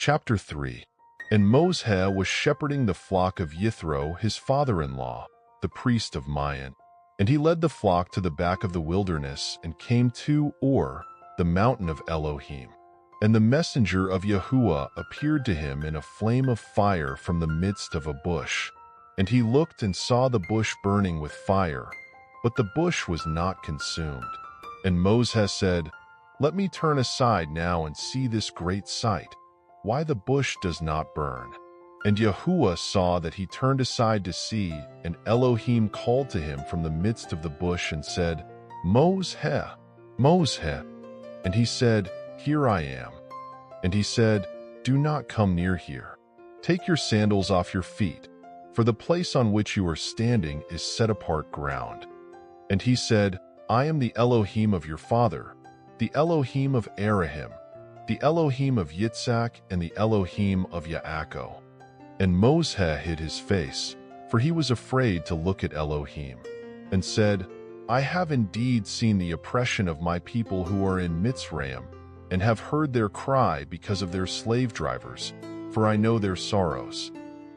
Chapter 3. And Moses was shepherding the flock of Yithro, his father-in-law, the priest of Midian. And he led the flock to the back of the wilderness and came to the mountain of Elohim. And the messenger of Yahuah appeared to him in a flame of fire from the midst of a bush. And he looked and saw the bush burning with fire, but the bush was not consumed. And Moses said, "Let me turn aside now and see this great sight, why the bush does not burn." And Yahuah saw that he turned aside to see, and Elohim called to him from the midst of the bush and said, "Moses, Moses." And he said, "Here I am." And he said, "Do not come near here. Take your sandals off your feet, for the place on which you are standing is set apart ground." And he said, "I am the Elohim of your father, the Elohim of Abraham, the Elohim of Yitzhak, and the Elohim of Yaakov." And Moses hid his face, for he was afraid to look at Elohim, and said, "I have indeed seen the oppression of my people who are in Mitzrayim, and have heard their cry because of their slave drivers, for I know their sorrows.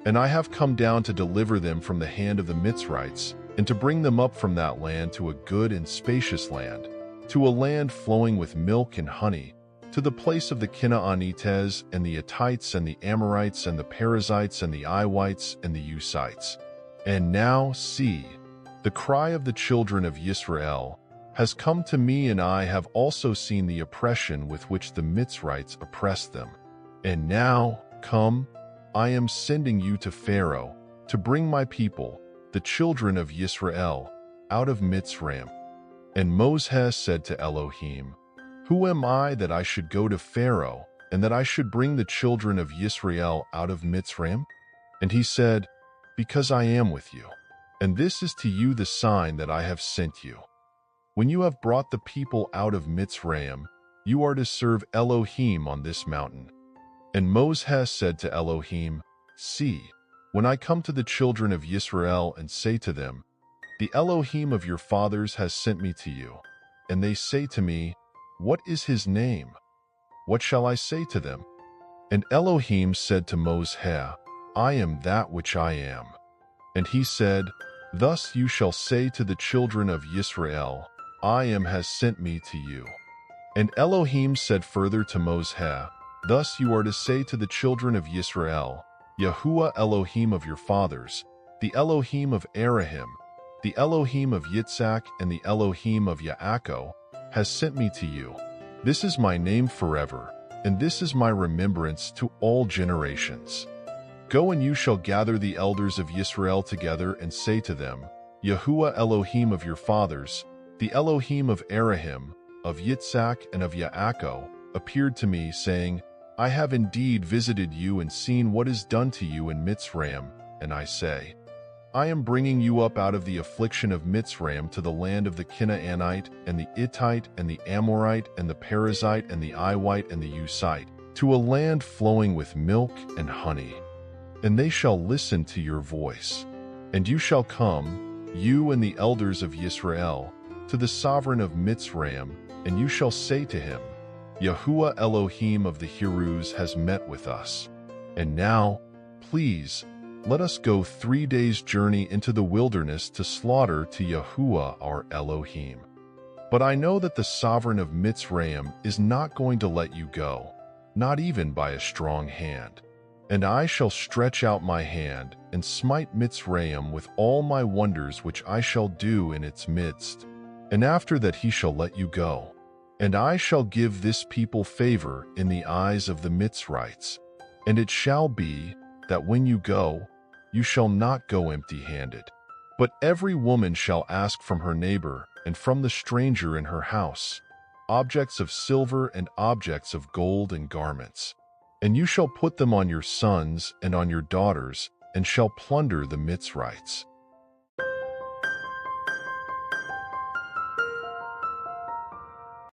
And I have come down to deliver them from the hand of the Mitzrites, and to bring them up from that land to a good and spacious land, to a land flowing with milk and honey, to the place of the Canaanites and the Hittites and the Amorites and the Perizzites and the Iwites and the Usites. And now, see, the cry of the children of Israel has come to me, and I have also seen the oppression with which the Mitzrites oppressed them. And now, come, I am sending you to Pharaoh, to bring my people, the children of Israel, out of Mitzrayim." And Moses said to Elohim, "Who am I that I should go to Pharaoh, and that I should bring the children of Israel out of Mitzrayim?" And he said, "Because I am with you, and this is to you the sign that I have sent you. When you have brought the people out of Mitzrayim, you are to serve Elohim on this mountain." And Moses said to Elohim, "See, when I come to the children of Israel and say to them, 'The Elohim of your fathers has sent me to you,' and they say to me, 'What is his name?' what shall I say to them?" And Elohim said to Moses, "I am that which I am." And he said, "Thus you shall say to the children of Israel, 'I am has sent me to you.'" And Elohim said further to Moses, "Thus you are to say to the children of Israel, 'Yahuah Elohim of your fathers, the Elohim of Abraham, the Elohim of Yitzhak, and the Elohim of Yaakov, has sent me to you. This is my name forever, and this is my remembrance to all generations. Go, and you shall gather the elders of Israel together and say to them, Yahuah Elohim of your fathers, the Elohim of Abraham, of Yitzhak, and of Yaakov, appeared to me, saying, I have indeed visited you and seen what is done to you in Mitzrayim, and I say, I am bringing you up out of the affliction of Mitzrayim to the land of the Canaanite, and the Hittite, and the Amorite, and the Perizzite, and the Iwite, and the Usite, to a land flowing with milk and honey. And they shall listen to your voice. And you shall come, you and the elders of Israel, to the sovereign of Mitzrayim, and you shall say to him, Yahuah Elohim of the Hebrews has met with us. And now, please, let us go 3 days' journey into the wilderness to slaughter to Yahuah our Elohim. But I know that the sovereign of Mitzrayim is not going to let you go, not even by a strong hand. And I shall stretch out my hand and smite Mitzrayim with all my wonders which I shall do in its midst. And after that he shall let you go. And I shall give this people favor in the eyes of the Mitzrites. And it shall be that when you go, you shall not go empty-handed. But every woman shall ask from her neighbor and from the stranger in her house objects of silver and objects of gold and garments. And you shall put them on your sons and on your daughters, and shall plunder the Mitzrites.